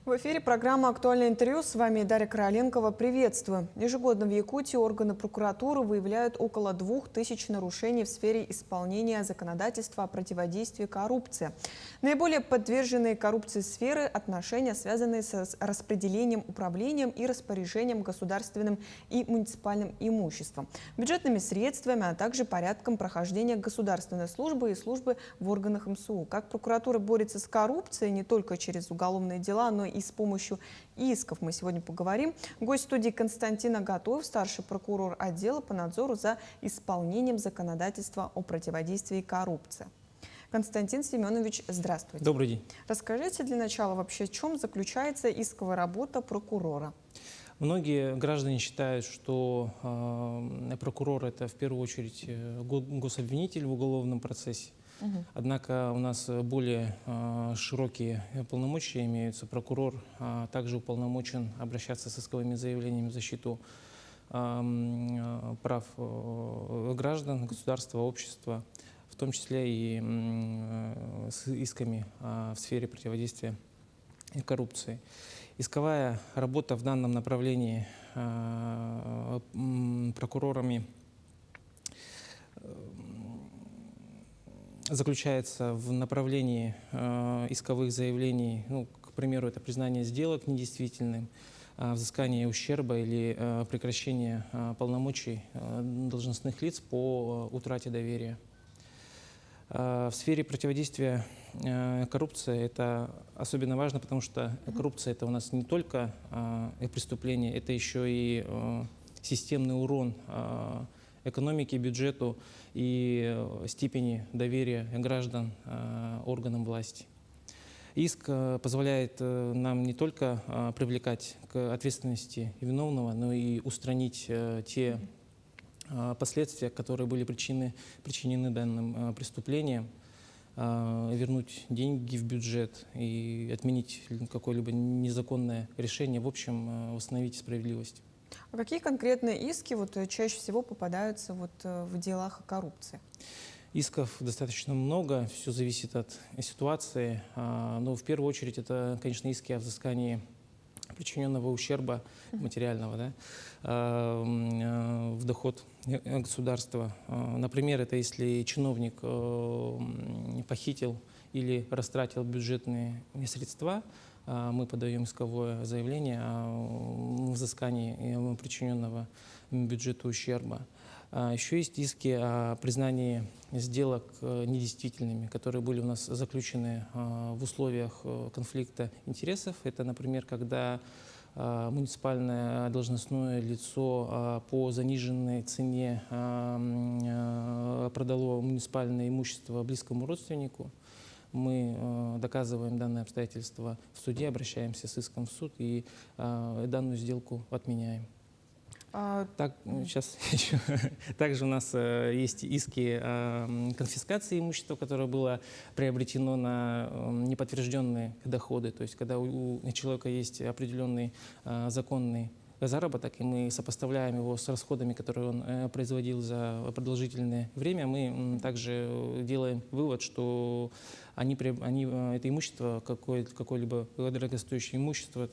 В эфире программа «Актуальное интервью». С вами Дарья Короленкова. Приветствую. Ежегодно в Якутии органы прокуратуры выявляют около 2000 нарушений в сфере исполнения законодательства о противодействии коррупции. Наиболее подверженные коррупции сферы – отношения, связанные с распределением, управлением и распоряжением государственным и муниципальным имуществом, бюджетными средствами, а также порядком прохождения государственной службы и службы в органах МСУ. Как прокуратура борется с коррупцией не только через уголовные дела, но и с помощью исков, мы сегодня поговорим. Гость студии Константин Агатоев, старший прокурор отдела по надзору за исполнением законодательства о противодействии коррупции. Константин Семенович, здравствуйте. Добрый день. Расскажите для начала вообще, в чем заключается исковая работа прокурора? Многие граждане считают, что прокурор – это в первую очередь гособвинитель в уголовном процессе. Однако у нас более широкие полномочия имеются. Прокурор также уполномочен обращаться с исковыми заявлениями в защиту прав граждан, государства, общества, в том числе и с исками в сфере противодействия коррупции. Исковая работа в данном направлении прокурорами заключается в направлении исковых заявлений, к примеру, это признание сделок недействительным, взыскание ущерба или прекращение полномочий должностных лиц по утрате доверия. В сфере противодействия коррупции это особенно важно, потому что коррупция – это у нас не только преступление, это еще и системный урон экономике, бюджету и степени доверия граждан органам власти. Иск позволяет нам не только привлекать к ответственности виновного, но и устранить те последствия, которые были причинены данным преступлением, вернуть деньги в бюджет и отменить какое-либо незаконное решение, в общем, восстановить справедливость. А какие конкретные иски чаще всего попадаются в делах о коррупции? Исков достаточно много, все зависит от ситуации, но в первую очередь это, конечно, иски о взыскании причиненного ущерба материального, в доход государства. Например, это если чиновник похитил или растратил бюджетные средства, мы подаем исковое заявление о взыскании причиненного бюджету ущерба. Еще есть иски о признании сделок недействительными, которые были у нас заключены в условиях конфликта интересов. Это, например, когда муниципальное должностное лицо по заниженной цене продало муниципальное имущество близкому родственнику. Мы доказываем данное обстоятельство в суде, обращаемся с иском в суд и данную сделку отменяем. Также у нас есть иски о конфискации имущества, которое было приобретено на неподтвержденные доходы. То есть когда у человека есть определенный законный заработок, и мы сопоставляем его с расходами, которые он производил за продолжительное время, мы также делаем вывод, что это имущество, какое-либо дорогостоящее имущество,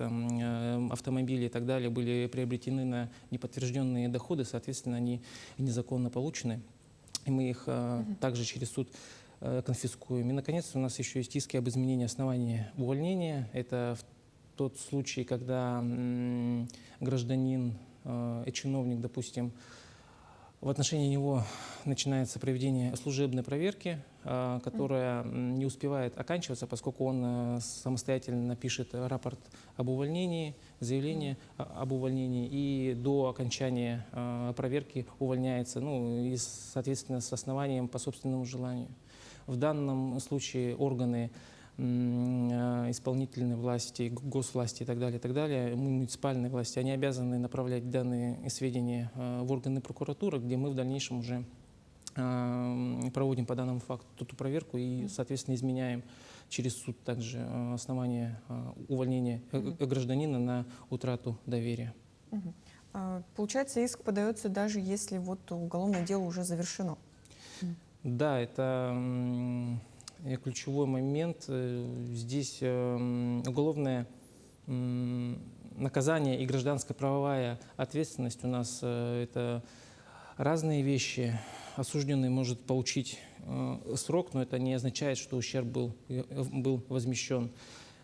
автомобили и так далее, были приобретены на неподтвержденные доходы, соответственно, они незаконно получены, и мы их также через суд конфискуем. И, наконец, у нас еще есть иски об изменении основания увольнения. Это тот случай, когда гражданин, чиновник, допустим, в отношении него начинается проведение служебной проверки, которая не успевает оканчиваться, поскольку он самостоятельно напишет рапорт об увольнении, заявление об увольнении, и до окончания проверки увольняется, и, соответственно, с основанием по собственному желанию. В данном случае органы исполнительной власти, госвласти и так далее, муниципальной власти, они обязаны направлять данные сведения в органы прокуратуры, где мы в дальнейшем уже проводим по данному факту эту проверку и, соответственно, изменяем через суд также основание увольнения гражданина на утрату доверия. Получается, иск подается даже если уголовное дело уже завершено? Да, это ключевой момент. Здесь уголовное наказание и гражданская правовая ответственность у нас это разные вещи. Осужденный может получить срок, но это не означает, что ущерб был возмещен.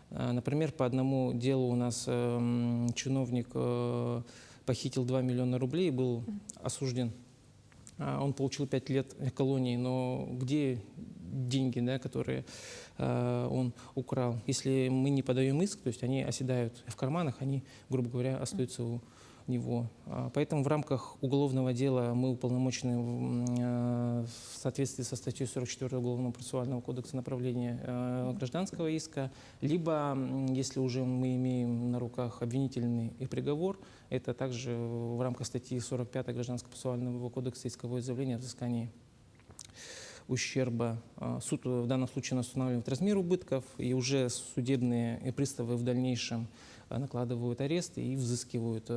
Например, по одному делу у нас чиновник похитил 2 миллиона рублей и был осужден. Он получил 5 лет колонии, но где деньги, да, которые он украл? Если мы не подаем иск, то есть они оседают в карманах, они, грубо говоря, остаются у него. Поэтому в рамках уголовного дела мы уполномочены в соответствии со статьей 44 Уголовного процессуального кодекса направления гражданского иска, либо, если уже мы имеем на руках обвинительный приговор, это также в рамках статьи 45 Гражданского процессуального кодекса исковое заявление о взыскании ущерба. Суд в данном случае устанавливает размер убытков, и уже судебные приставы в дальнейшем накладывают аресты и взыскивают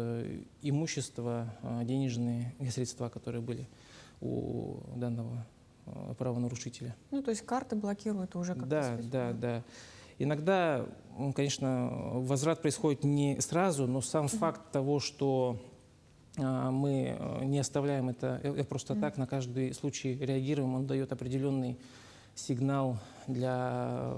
имущество, денежные средства, которые были у данного правонарушителя. Ну, то есть карты блокируют уже как-то. Да. Иногда, конечно, возврат происходит не сразу, но сам факт того, что мы не оставляем это просто так, на каждый случай реагируем, он дает определенный сигнал для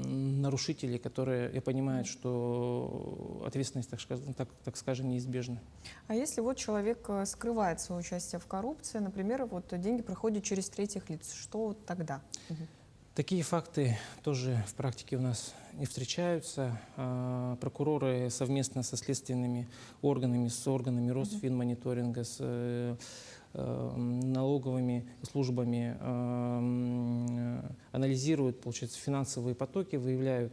нарушителей, которые понимают, что ответственность, так скажем, неизбежна. А если вот человек скрывает свое участие в коррупции, например, вот деньги проходят через третьих лиц, что вот тогда? Такие факты тоже в практике у нас не встречаются. Прокуроры совместно со следственными органами, с органами Росфинмониторинга, с налоговыми службами анализируют, получается, финансовые потоки, выявляют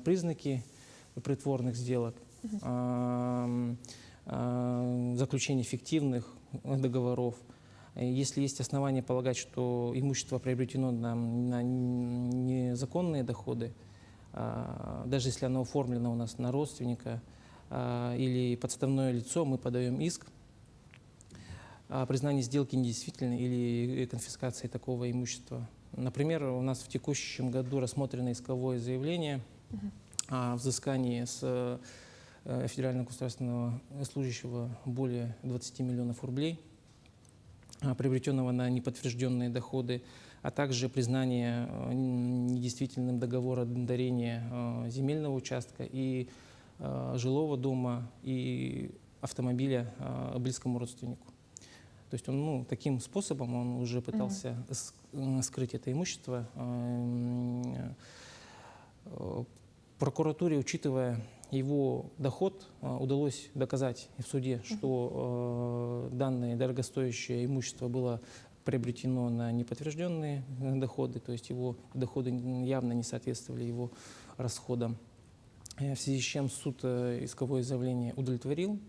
признаки притворных сделок, заключение фиктивных договоров. Если есть основания полагать, что имущество приобретено на незаконные доходы, даже если оно оформлено у нас на родственника или подставное лицо, мы подаем иск о признании сделки недействительной или конфискации такого имущества. Например, у нас в текущем году рассмотрено исковое заявление о взыскании с федерального государственного служащего более 20 миллионов рублей, приобретенного на неподтвержденные доходы, а также признание недействительным договора дарения земельного участка и жилого дома, и автомобиля близкому родственнику. То есть он, таким способом он уже пытался скрыть это имущество. Прокуратуре, учитывая его доход, удалось доказать в суде, что данное дорогостоящее имущество было приобретено на неподтвержденные доходы, то есть его доходы явно не соответствовали его расходам. В связи с чем суд исковое заявление удовлетворил.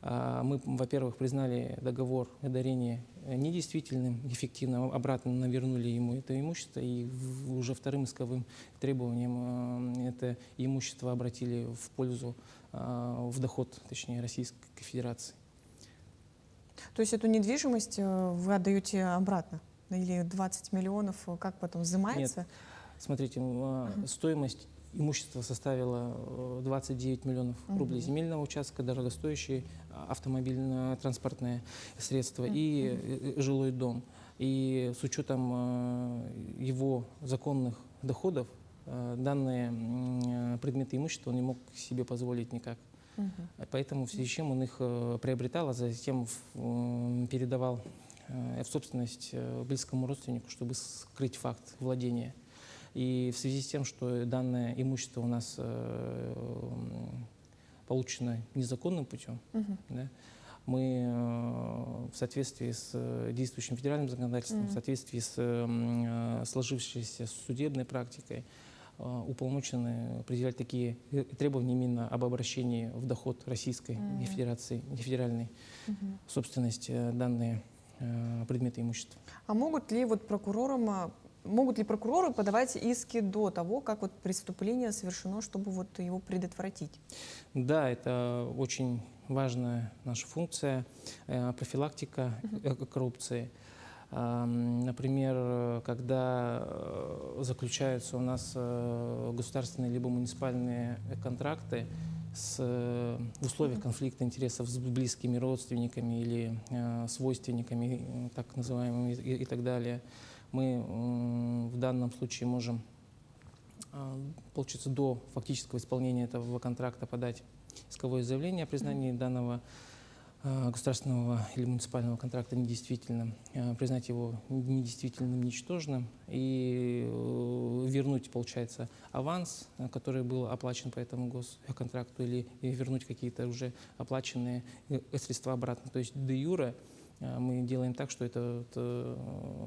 Мы, во-первых, признали договор дарения недействительным, эффективно обратно вернули ему это имущество, и уже вторым исковым требованием это имущество обратили в пользу, в доход, точнее, Российской Федерации. То есть эту недвижимость вы отдаете обратно? Или 20 миллионов как потом взимается? Нет, смотрите, стоимость имущество составило 29 миллионов рублей земельного участка, дорогостоящее автомобильно-транспортное средство и жилой дом. И с учетом его законных доходов данные предметы имущества он не мог себе позволить никак. Поэтому в связи с чем он их приобретал, а затем передавал в собственность близкому родственнику, чтобы скрыть факт владения. И в связи с тем, что данное имущество у нас получено незаконным путем, да, мы в соответствии с действующим федеральным законодательством, в соответствии с сложившейся судебной практикой, уполномочены определять такие требования именно об обращении в доход Российской Федерации, федеральной собственности данные предметы имущества. А могут ли прокуроры подавать иски до того, как преступление совершено, чтобы его предотвратить? Да, это очень важная наша функция, профилактика коррупции. Например, когда заключаются у нас государственные либо муниципальные контракты, в условиях конфликта интересов с близкими родственниками или свойственниками, так называемыми, и так далее. Мы в данном случае можем, получается, до фактического исполнения этого контракта подать исковое заявление о признании данного государственного или муниципального контракта недействительным, признать его недействительным, ничтожным и вернуть, получается, аванс, который был оплачен по этому госконтракту, или вернуть какие-то уже оплаченные средства обратно. То есть де юре мы делаем так, что этот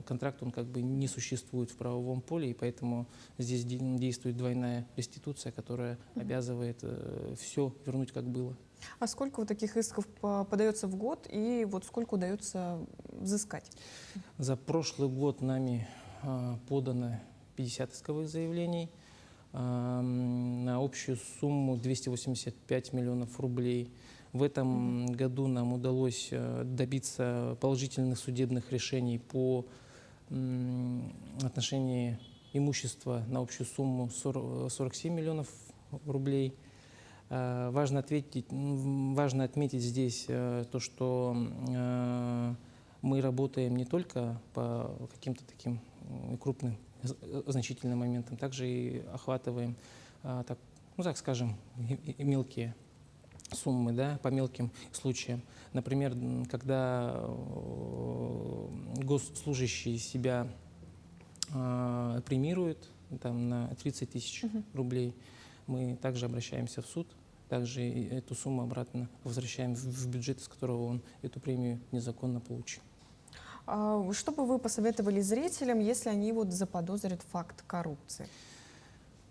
контракт, он как бы не существует в правовом поле, и поэтому здесь действует двойная реституция, которая обязывает все вернуть, как было. А сколько вот таких исков подается в год и вот сколько удается взыскать? За прошлый год нами подано 50 исковых заявлений на общую сумму 285 миллионов рублей. В этом году нам удалось добиться положительных судебных решений по отношению имущества на общую сумму 47 миллионов рублей. Важно отметить здесь то, что мы работаем не только по каким-то таким крупным, значительным моментам, также и охватываем, так скажем, мелкие суммы, да, по мелким случаям. Например, когда госслужащий себя премирует там, на 30 тысяч рублей, мы также обращаемся в суд, также эту сумму обратно возвращаем в бюджет, из которого он эту премию незаконно получил. Что бы вы посоветовали зрителям, если они вот заподозрят факт коррупции?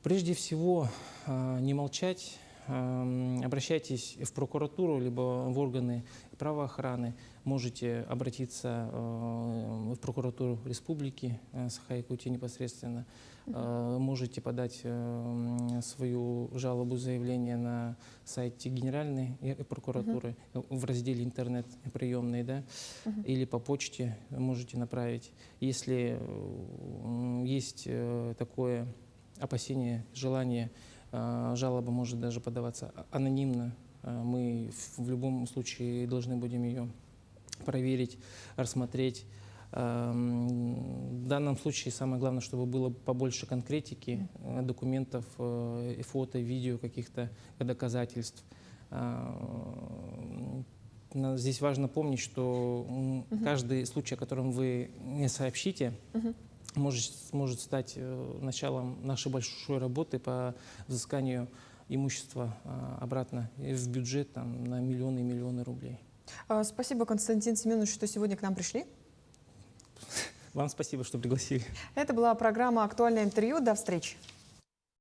Прежде всего, не молчать, обращайтесь в прокуратуру, либо в органы правоохраны. Можете обратиться в прокуратуру республики Саха-Якутия непосредственно. Можете подать свою жалобу, заявление на сайте Генеральной прокуратуры в разделе интернет-приемные, да, или по почте можете направить. Если есть такое опасение, желание, жалоба может даже подаваться анонимно. Мы в любом случае должны будем ее проверить, рассмотреть. В данном случае самое главное, чтобы было побольше конкретики, документов, фото, видео, каких-то доказательств. Здесь важно помнить, что каждый случай, о котором вы не сообщите, может стать началом нашей большой работы по взысканию имущества обратно в бюджет там, на миллионы и миллионы рублей. Спасибо, Константин Семенович, что сегодня к нам пришли. Вам спасибо, что пригласили. Это была программа «Актуальное интервью». До встречи.